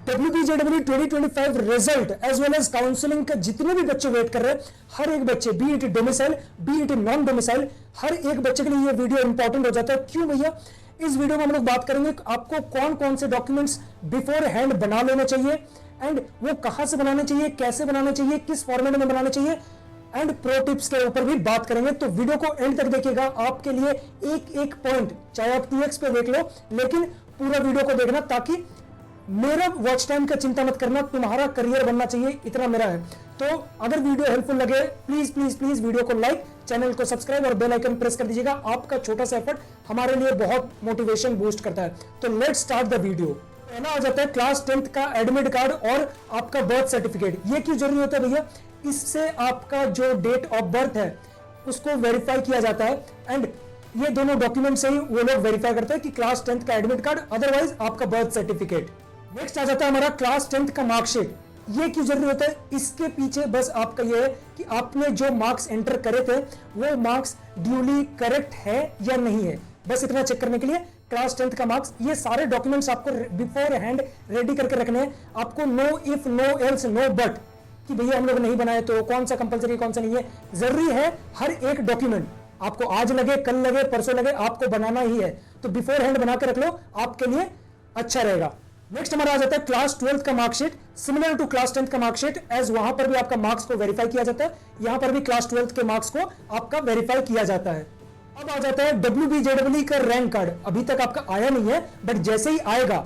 WBJEE 2025 result as well as counselling का जितने भी बच्चे वेट कर रहे हैं, हर एक बच्चे be it domicile be it non domicile, हर एक बच्चे के लिए ये वीडियो इंपॉर्टेंट हो जाता है। क्यों भैया? इस वीडियो में हम लोग बात करेंगे आपको कौन कौन से डॉक्यूमेंट्स बिफोर हैंड बना लेने चाहिए एंड वो कहां से बनाने चाहिए, कैसे बनाने चाहिए, किस फॉर्मेट में बनाने चाहिए एंड प्रो टिप्स के ऊपर भी बात करेंगे। तो वीडियो को एंड तक देखिएगा, आपके लिए एक एक पॉइंट, चाहे आप 2x पे देख लो, लेकिन पूरा वीडियो को देखना ताकि मेरा वॉच टाइम का चिंता मत करना, तुम्हारा करियर बनना चाहिए, इतना मेरा है। तो अगर वीडियो हेल्पफुल लगे प्लीज प्लीज प्लीज वीडियो को लाइक, चैनल को सब्सक्राइब और बेल आइकन प्रेस कर दीजिएगा। आपका छोटा सा एफर्ट हमारे लिए बहुत मोटिवेशन बूस्ट करता है। तो लेट्स स्टार्ट द वीडियो। पहला आ जाता है क्लास 10th का एडमिट कार्ड और आपका बर्थ सर्टिफिकेट। ये क्यों जरूरी होता है भैया? इससे आपका जो डेट ऑफ बर्थ है उसको वेरीफाई किया जाता है एंड ये दोनों डॉक्यूमेंट से ही वो लोग वेरीफाई करते हैं कि क्लास 10th का एडमिट कार्ड, अदरवाइज आपका बर्थ सर्टिफिकेट। नेक्स्ट आ जाता है हमारा क्लास 10th का मार्कशीट। ये क्यों जरूरी होता है? इसके पीछे बस आपका ये है कि आपने जो मार्क्स एंटर करे थे वो मार्क्स ड्यूली करेक्ट है या नहीं है, बस इतना चेक करने के लिए क्लास 10th का मार्क्स। ये सारे डॉक्यूमेंट्स आपको बिफोर हैंड रेडी करके रखने हैं। आपको no if no else no but कि भैया हम लोग नहीं बनाए तो कौन सा कंपलसरी कौन सा नहीं है, जरूरी है। हर एक डॉक्यूमेंट आपको आज लगे, कल लगे, परसों लगे, आपको बनाना ही है। तो बिफोर हैंड बना के रख लो, आपके लिए अच्छा रहेगा। नेक्स्ट हमारा आ जाता है क्लास 12th का marksheet, similar to class 10th का मार्कशीट, एज वहां पर भी आपका मार्क्स को वेरीफाई किया जाता है, यहां पर भी क्लास 12th के मार्क्स को आपका वेरीफाई किया जाता है। अब आ जाता है WBJEE का रैंक कार्ड। अभी तक आपका आया नहीं है, बट जैसे ही आएगा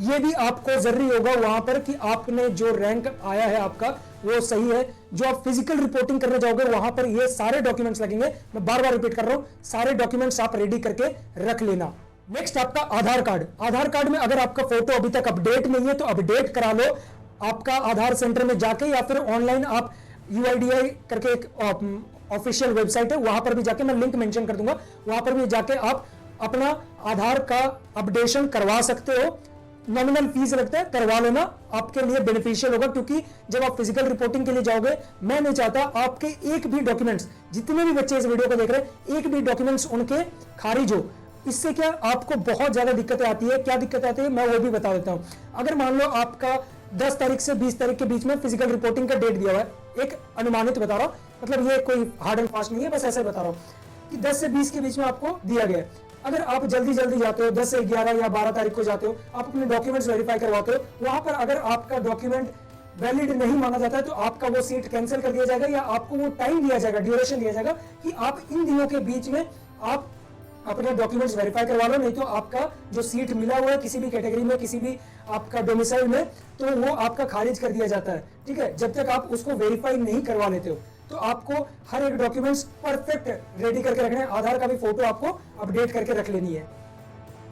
ये भी आपको जरूरी होगा वहां पर कि आपने जो रैंक आया है आपका वो सही है। जो आप फिजिकल रिपोर्टिंग करने जाओगे वहां पर ये सारे डॉक्यूमेंट्स लगेंगे। मैं बार बार रिपीट कर रहा हूं, सारे डॉक्यूमेंट्स आप रेडी करके रख लेना। नेक्स्ट आपका आधार कार्ड। आधार कार्ड में अगर आपका फोटो अभी तक अपडेट नहीं है तो अपडेट करा लो, आपका आधार सेंटर में जाके, या फिर ऑनलाइन आप UIDAI करके एक ऑफिशियल वेबसाइट है, वहां पर भी जाके, मैं लिंक मेंशन कर दूंगा, वहां पर भी जाके आप अपना आधार का अपडेशन करवा सकते हो। नॉमिनल फीस लगता है, करवा लेना, आपके लिए बेनिफिशियल होगा। क्योंकि जब आप फिजिकल रिपोर्टिंग के लिए जाओगे, मैं नहीं चाहता आपके एक भी डॉक्यूमेंट्स, जितने भी बच्चे इस वीडियो को देख रहे हैं, एक भी डॉक्यूमेंट्स उनके खारिज हो। इससे क्या आपको बहुत ज्यादा दिक्कतें आती है। क्या दिक्कत आती है मैं वो भी बता देता हूं। अगर मान लो आपका 10 तारीख से 20 तारीख के बीच में फिजिकल रिपोर्टिंग का डेट दिया हुआ है, एक अनुमानित बता रहा हूं, मतलब ये कोई हार्ड एंड फास्ट नहीं है, बस ऐसे बता रहा हूं कि 10 से 20 के बीच में आपको दिया गया है। अगर आप जल्दी जल्दी जाते हो, 10 से 11 या 12 तारीख को जाते हो, आप अपने डॉक्यूमेंट्स वेरीफाई करवाते हो, वहां पर अगर आपका डॉक्यूमेंट वैलिड नहीं माना जाता है तो आपका वो सीट कैंसिल कर दिया जाएगा, या आपको वो टाइम दिया जाएगा, ड्यूरेशन दिया जाएगा कि आप इन दिनों के बीच में आप अपने डॉक्यूमेंट्स वेरीफाई करवा लो, नहीं तो आपका जो सीट मिला हुआ है किसी भी कैटेगरी में, किसी भी आपका डोमिसाइल में, तो वो आपका खारिज कर दिया जाता है। ठीक है, जब तक आप उसको वेरीफाई नहीं करवा लेते हो। तो आपको हर एक डॉक्यूमेंट्स परफेक्ट रेडी करके रखने हैं। आधार का भी फोटो आपको अपडेट करके रख लेनी है।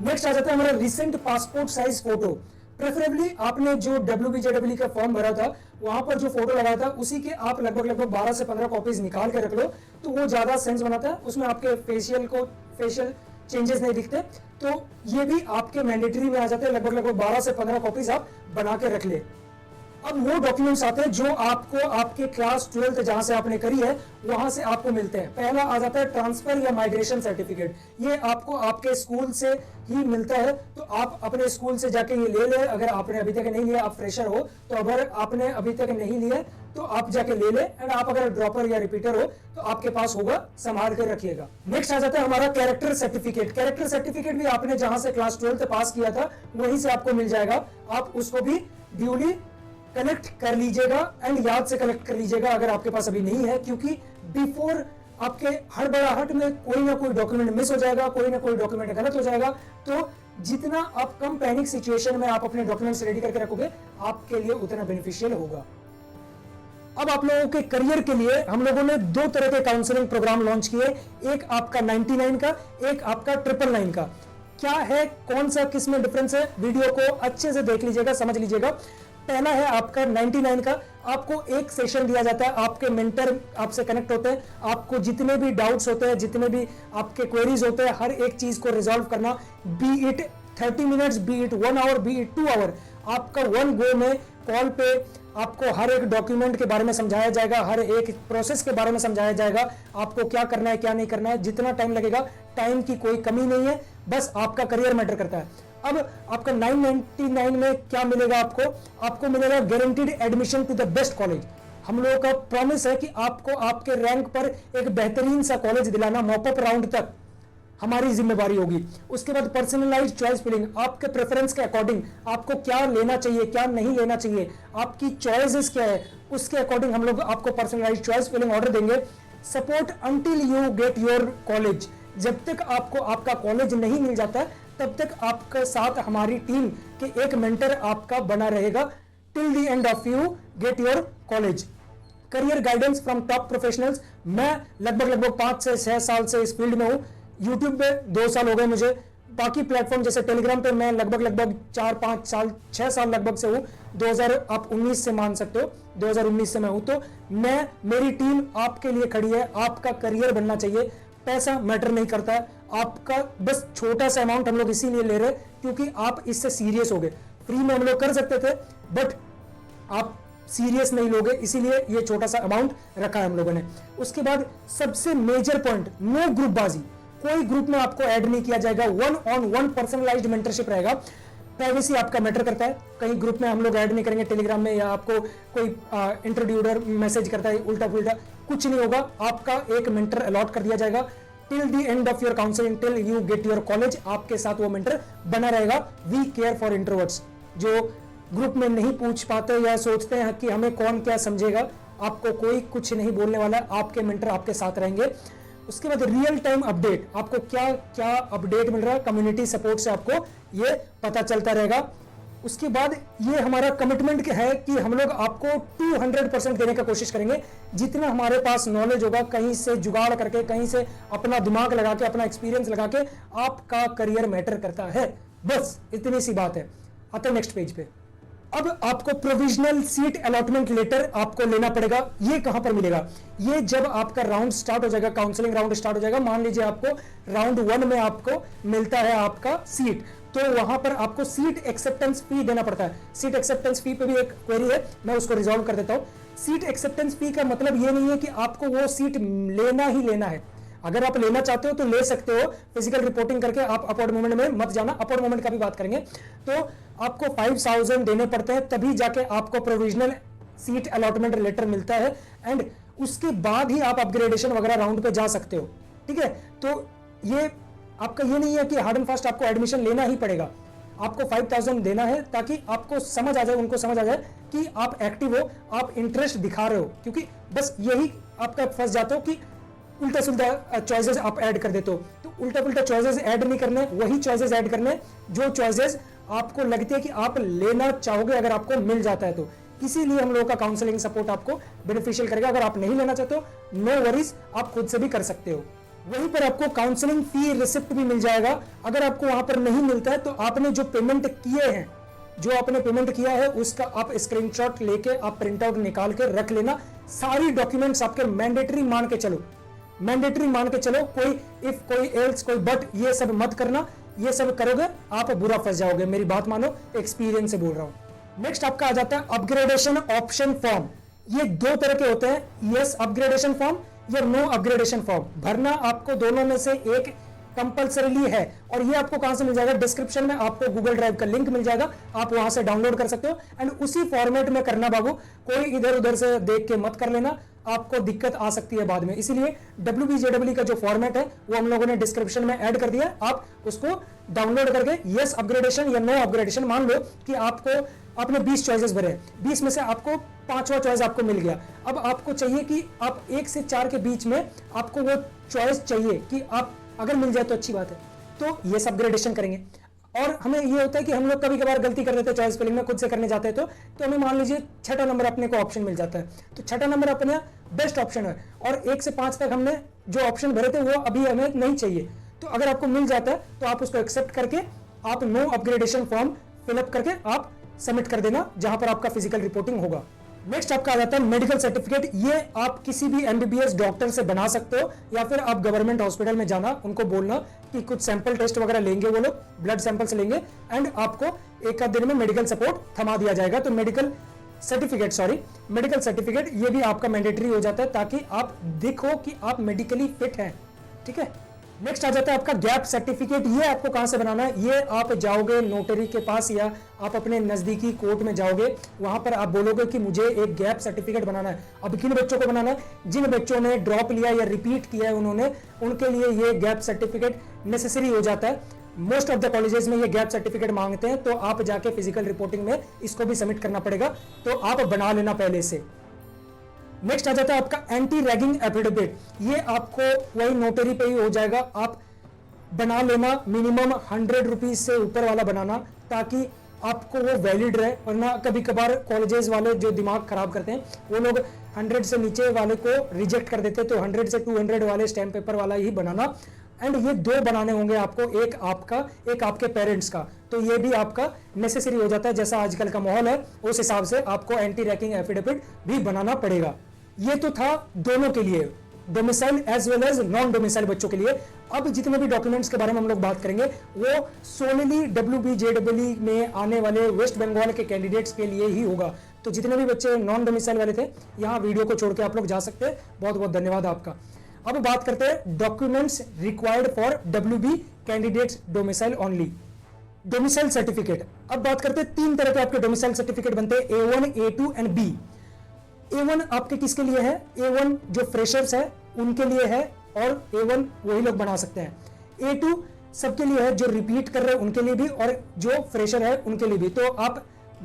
नेक्स्ट आ जाता है हमारा recent passport size photo. Preferably आपने जो WBJEE का फॉर्म भरा था वहां पर जो फोटो लगाया था उसी के आप लगभग 12 से 15 कॉपीज निकाल के रख लो, तो वो ज्यादा सेंस बनाता है। उसमें आपके फेशियल चेंजेस नहीं दिखते, तो ये भी आपके मैंडेटरी में आ जाते हैं। लगभग 12 से 15 कॉपीज आप बना के रख ले। अब वो डॉक्यूमेंट्स आते हैं जो आपको आपके क्लास 12th जहां से आपने करी है वहां से आपको मिलते हैं। पहला आ जाता है ट्रांसफर या माइग्रेशन सर्टिफिकेट। ये आपको आपके स्कूल से ही मिलता है, तो आप अपने स्कूल से जाके ये ले ले। अगर आपने अभी तक नहीं लिया, आप फ्रेशर हो, तो अगर आपने अभी तक नहीं लिया तो आप जाके ले ले। एंड आप अगर ड्रॉपर या रिपीटर हो तो आपके पास होगा, संभाल कर रखिएगा। नेक्स्ट आ जाता है हमारा कैरेक्टर सर्टिफिकेट। कैरेक्टर सर्टिफिकेट भी आपने जहां से क्लास 12th पास किया था वहीं से आपको मिल जाएगा। आप उसको भी ड्यूली कलेक्ट कर लीजिएगा एंड याद से कलेक्ट कर लीजिएगा अगर आपके पास अभी नहीं है, क्योंकि बिफोर आपके हड़बड़ाहट में कोई ना कोई डॉक्यूमेंट मिस हो जाएगा, कोई ना कोई डॉक्यूमेंट गलत हो जाएगा। तो जितना आप कम पैनिक सिचुएशन में आप अपने डॉक्यूमेंट्स रेडी करके रखोगे, आपके लिए उतना बेनिफिशियल होगा। अब आप लोगों के करियर के लिए हम लोगों ने 2 तरह के काउंसलिंग प्रोग्राम लॉन्च किए, एक आपका 99 का, एक आपका 999 का। क्या है, कौन सा, किस में डिफरेंस है, वीडियो को अच्छे से देख लीजिएगा, समझ लीजिएगा। पहला है आपका 99 का। आपको एक सेशन दिया जाता है, आपके मेंटर आपसे कनेक्ट होते हैं, आपको जितने भी डाउट्स होते हैं, जितने भी आपके क्वेरीज होते हैं, हर एक चीज को रिजॉल्व करना, be it 30 minutes, be it 1 hour, be it 2 hour, आपका 1 गो में कॉल पे आपको हर एक डॉक्यूमेंट के बारे में समझाया जाएगा, हर एक प्रोसेस के बारे में समझाया जाएगा, आपको क्या करना है क्या नहीं करना है। जितना टाइम लगेगा, टाइम की कोई कमी नहीं है, बस आपका करियर मैटर करता है। अब आपका 999 में क्या मिलेगा आपको मिलेगा guaranteed admission to the best college. हम लोगों का प्रॉमिस है कि आपको आपके रैंक पर एक बेहतरीन सा कॉलेज दिलाना मॉपअप राउंड तक हमारी जिम्मेवारी होगी। उसके बाद पर्सनलाइज्ड चॉइस फिलिंग, आपके प्रेफरेंस के अकॉर्डिंग आपको क्या लेना चाहिए क्या नहीं लेना चाहिए, आपकी चॉइसेस क्या है, उसके अकॉर्डिंग हम लोग आपको पर्सनलाइज्ड चॉइस फिलिंग ऑर्डर देंगे। Support until you get your college, जब तक आपको आपका कॉलेज नहीं मिल जाता तब तक आपके साथ हमारी टीम के एक मेंटर आपका बना रहेगा till the end of you get your college. Career guidance from top professionals, मैं लगभग 5 से 6 साल से इस फील्ड में हूं। यूट्यूब पे 2 साल हो गए मुझे, बाकी प्लेटफॉर्म जैसे टेलीग्राम पे मैं लगभग 4-5 साल 6 साल लगभग से हूँ। 2019 से मान सकते हो, 2019 से मैं हूं। तो मेरी टीम आपके लिए खड़ी है। आपका करियर बनना चाहिए, पैसा मैटर नहीं करता है आपका, बस छोटा सा अमाउंट हम लोग इसीलिए ले रहे हैं क्योंकि आप इससे सीरियस हो गए। फ्री में हम लोग कर सकते थे बट आप सीरियस नहीं लोगे, इसीलिए ये छोटा सा अमाउंट रखा है हम लोगों ने। उसके बाद सबसे मेजर पॉइंट, नो ग्रुपबाजी, कोई ग्रुप में आपको ऐड नहीं किया जाएगा। 1-on-1 पर्सनलाइज्ड मेंटरशिप रहेगा। प्राइवेसी आपका मैटर करता है, कहीं ग्रुप में हम लोग ऐड नहीं करेंगे टेलीग्राम में, या आपको कोई इंट्रोड्यूसर मैसेज करता है उल्टा पुल्टा, कुछ नहीं होगा। आपका एक मेंटर अलॉट कर दिया जाएगा till the end of your counselling till you get your college. आपके साथ वो मेंटर बना रहेगा। वी केयर फॉर इंट्रोवर्ट्स, जो ग्रुप में नहीं पूछ पाते या सोचते हैं कि हमें कौन क्या समझेगा, आपको कोई कुछ नहीं बोलने वाला है, आपके मेंटर आपके साथ रहेंगे। उसके बाद रियल टाइम अपडेट, आपको क्या क्या अपडेट मिल रहा है, कम्युनिटी सपोर्ट से आपको ये पता चलता रहेगा। उसके बाद ये हमारा कमिटमेंट है कि हम लोग आपको 200% देने का कोशिश करेंगे। जितना हमारे पास नॉलेज होगा, कहीं से जुगाड़ करके, कहीं से अपना दिमाग लगा के, अपना एक्सपीरियंस लगा के, आपका करियर मैटर करता है। बस इतनी सी बात है। आते नेक्स्ट पेज पे। अब आपको प्रोविजनल सीट अलॉटमेंट लेटर आपको लेना पड़ेगा। ये कहां पर मिलेगा? ये जब आपका राउंड स्टार्ट हो जाएगा, काउंसलिंग राउंड स्टार्ट हो जाएगा। मान लीजिए आपको राउंड 1 में आपको मिलता है आपका सीट, तो वहां पर आपको सीट एक्सेप्टेंस फी देना पड़ता है। सीट एक्सेप्टेंस फी पे भी एक क्वेरी है, मैं उसको रिजॉल्व कर देता हूं। सीट एक्सेप्टेंस फी का मतलब ये नहीं है कि आपको वो सीट लेना ही लेना है। अगर आप लेना चाहते हो तो ले सकते हो, फिजिकल रिपोर्टिंग करके आप अपवर्ड मूवमेंट में मत जाना। अपवर्ड मूवमेंट का भी बात करेंगे। तो आपको 5000 देने पड़ते हैं, तभी जाके आपको प्रोविजनल सीट अलॉटमेंट लेटर मिलता है। एंड उसके बाद ही आप अपग्रेडेशन वगैरह राउंड पे जा सकते हो। ठीक है, तो ये आपका ये नहीं है कि हार्ड एंड फास्ट आपको एडमिशन लेना ही पड़ेगा। आपको 5000 देना है ताकि आपको समझ आ जाए, उनको समझ आ जाए कि आप एक्टिव हो, आप इंटरेस्ट दिखा रहे हो। क्योंकि बस यही आपका फंस जाते हो कि उल्टा सुल्टा चॉइसेस आप ऐड कर देते हो। तो उल्टा पुल्टा चॉइसेस ऐड नहीं करने, वही चॉइसेस ऐड करने जो चॉइसेस आपको लगती है कि आप लेना चाहोगे अगर आपको मिल जाता है तो। इसीलिए हम लोगों का काउंसलिंग सपोर्ट आपको बेनिफिशियल करेगा। अगर आप नहीं लेना चाहते हो, नो वरीज, आप खुद से भी कर सकते हो। वहीं पर आपको काउंसलिंग फी रिसिप्ट भी मिल जाएगा। अगर आपको वहां पर नहीं मिलता है तो आपने जो पेमेंट किए हैं, जो आपने पेमेंट किया है उसका आप स्क्रीनशॉट लेके आप प्रिंट आउट निकाल के रख लेना। सारी डॉक्यूमेंट्स आपके मैंडेटरी मान के चलो, मैंडेटरी मान के चलो। कोई इफ, कोई एल्स, कोई बट, ये सब मत करना। ये सब करोगे आप बुरा फंस जाओगे। मेरी बात मानो, एक्सपीरियंस से बोल रहा हूं। नेक्स्ट आपका आ जाता है अपग्रेडेशन ऑप्शन फॉर्म। ये 2 तरह के होते हैं, यस अपग्रेडेशन फॉर्म या नो अपग्रेडेशन फॉर्म। भरना आपको दोनों में से एक कंपल्सरीली है। और ये आपको कहां से मिल जाएगा? डिस्क्रिप्शन में आपको गूगल ड्राइव का लिंक मिल जाएगा, आप वहां से डाउनलोड कर सकते हो। एंड उसी फॉर्मेट में करना बाबू, कोई इधर उधर से देख के मत कर लेना, आपको दिक्कत आ सकती है बाद में। इसीलिए WBJEE का जो फॉर्मेट है वो हम लोगों ने डिस्क्रिप्शन में ऐड कर दिया है। आप उसको डाउनलोड करके यस अपग्रेडेशन या नो अपग्रेडेशन, मान लो कि आपने 20 चॉइसेस भरे, 20 में से आपको 5वां चॉइस आपको मिल गया। अब आपको चाहिए कि आप 1 से 4 के बीच में आपको वो चॉइस चाहिए कि आप अगर मिल जाए तो अच्छी बात है, तो यस अपग्रेडेशन करेंगे। और हमें ये होता है कि हम लोग कभी कभार गलती कर देते हैं चॉइस फिलिंग में, खुद से करने जाते हैं तो हमें मान लीजिए 6ठा नंबर अपने को ऑप्शन मिल जाता है, तो 6ठा नंबर अपने बेस्ट ऑप्शन है और 1 से 5 तक हमने जो ऑप्शन भरे थे वो अभी हमें नहीं चाहिए। तो अगर आपको मिल जाता है तो आप उसको एक्सेप्ट करके आप नो अपग्रेडेशन फॉर्म फिलअप करके आप सबमिट कर देना, जहां पर आपका फिजिकल रिपोर्टिंग होगा। नेक्स्ट आपका आ जाता है मेडिकल सर्टिफिकेट। ये आप किसी भी MBBS डॉक्टर से बना सकते हो या फिर आप गवर्नमेंट हॉस्पिटल में जाना, उनको बोलना कि कुछ सैंपल टेस्ट वगैरह लेंगे, वो लोग ब्लड सैंपल्स लेंगे एंड आपको 1 आध दिन में मेडिकल सपोर्ट थमा दिया जाएगा। तो मेडिकल सर्टिफिकेट ये भी आपका मैंडेटरी हो जाता है ताकि आप दिखो कि आप मेडिकली फिट हैं। ठीक है, नेक्स्ट आ जाता है आपका गैप सर्टिफिकेट। ये आपको कहां से बनाना है, ये आप जाओगे नोटरी के पास या आप अपने नजदीकी कोर्ट में जाओगे, वहां पर आप बोलोगे कि मुझे एक गैप सर्टिफिकेट बनाना है। अब किन बच्चों को बनाना है, जिन बच्चों ने ड्रॉप लिया या रिपीट किया है उन्होंने, उनके लिए ये गैप सर्टिफिकेट नेसेसरी हो जाता है। मोस्ट ऑफ द कॉलेजेस में ये गैप सर्टिफिकेट मांगते हैं, तो आप जाके फिजिकल रिपोर्टिंग में इसको भी सबमिट करना पड़ेगा, तो आप बना लेना पहले से। नेक्स्ट आ जाता है आपका एंटी रैगिंग एफिडेविट। ये आपको वही नोटरी पे ही हो जाएगा, आप बना लेना, मिनिमम 100 रुपीज से ऊपर वाला बनाना, ताकि आपको वो वैलिड रहे। वरना कभी कभार कॉलेजेस वाले जो दिमाग खराब करते हैं, वो लोग 100 से नीचे वाले को रिजेक्ट कर देते हैं, तो 100 से 200 वाले स्टैम्प पेपर वाला ही बनाना। एंड ये 2 बनाने होंगे आपको, एक आपका एक आपके पेरेंट्स का, तो ये भी आपका नेसेसरी हो जाता है। जैसा आजकल का माहौल है उस हिसाब से आपको एंटी रैगिंग एफिडेविट भी बनाना पड़ेगा। ये तो था दोनों के लिए, domicile as well as non domicile बच्चों के लिए। अब जितने भी डॉक्यूमेंट्स के बारे में हम लोग बात करेंगे वो सोनली WBJEE में आने वाले वेस्ट बंगाल के कैंडिडेट्स के लिए ही होगा। तो जितने भी बच्चे नॉन डोमिसाइल वाले थे, यहाँ वीडियो को छोड़ के आप लोग जा सकते हैं। बहुत बहुत धन्यवाद आपका। अब बात करते हैं documents required for WB candidates domicile only, domicile certificate. अब बात करते हैं 3 तरह के आपके डोमिसाइल सर्टिफिकेट बनते हैं, A1, A2 and B। A1 आपके किसके लिए है, A1 जो फ्रेशर्स है उनके लिए है, और A1 वही लोग बना सकते हैं। A2 सबके लिए है, जो रिपीट कर रहे हैं उनके लिए भी, और जो फ्रेशर है उनके लिए भी। तो आप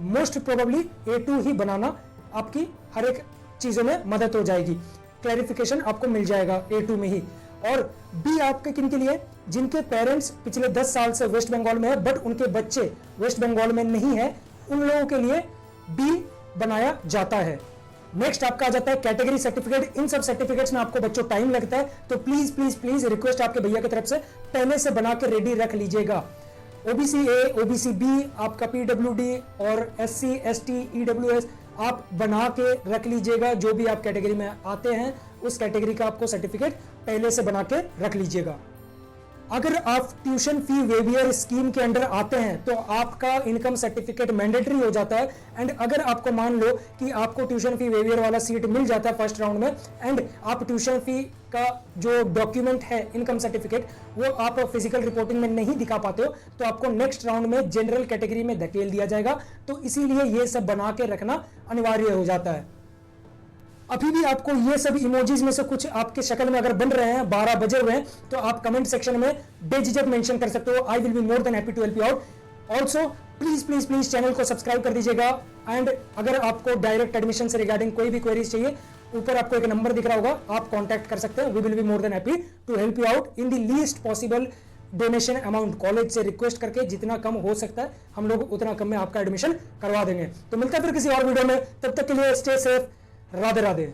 मोस्ट प्रोबेबली A2 ही बनाना, आपकी हर एक चीजों में मदद हो जाएगी, क्लैरिफिकेशन आपको मिल जाएगा A2 में ही। और B आपके किन के लिए, जिनके पेरेंट्स पिछले 10 साल से वेस्ट बंगाल में है बट उनके बच्चे वेस्ट बंगाल में नहीं है, उन लोगों के लिए B बनाया जाता है। नेक्स्ट आपका आ जाता है कैटेगरी सर्टिफिकेट। इन सब सर्टिफिकेट्स में आपको बच्चों टाइम लगता है, तो प्लीज प्लीज प्लीज रिक्वेस्ट आपके भैया की तरफ से पहले से बना के रेडी रख लीजिएगा। OBC A, OBC B, आपका PWD और SC, ST, EWS आप बना के रख लीजिएगा। जो भी आप कैटेगरी में आते हैं उस कैटेगरी का आपको सर्टिफिकेट पहले से बना के रख लीजिएगा। अगर आप ट्यूशन फी वेवियर स्कीम के अंडर आते हैं तो आपका इनकम सर्टिफिकेट मैंडेटरी हो जाता है। एंड अगर आपको मान लो कि आपको ट्यूशन फी वेवियर वाला सीट मिल जाता है फर्स्ट राउंड में, एंड आप ट्यूशन फी का जो डॉक्यूमेंट है इनकम सर्टिफिकेट वो आप फिजिकल रिपोर्टिंग में नहीं दिखा पाते हो, तो आपको नेक्स्ट राउंड में जनरल कैटेगरी में धकेल दिया जाएगा। तो इसीलिए ये सब बना के रखना अनिवार्य हो जाता है। अभी भी आपको ये सब इमोजीज में से कुछ आपके शक्ल में अगर बन रहे हैं, 12 बजे हुए हैं, तो आप कमेंट सेक्शन में बेझिझक मेंशन कर सकते हो। I will be more than happy to help you out. Also please please please channel को सब्सक्राइब कर दीजिएगा। एंड अगर आपको डायरेक्ट एडमिशन से रिगार्डिंग कोई भी क्वेरीज चाहिए, ऊपर आपको एक नंबर दिख रहा होगा, आप कॉन्टैक्ट कर सकते हैं। We will be more than happy to help you out in the least possible donation amount. College से रिक्वेस्ट करके जितना कम हो सकता है हम लोग उतना कम में आपका एडमिशन करवा देंगे। तो मिलता है फिर किसी और वीडियो में, तब तक के लिए स्टे सेफ, राधे राधे।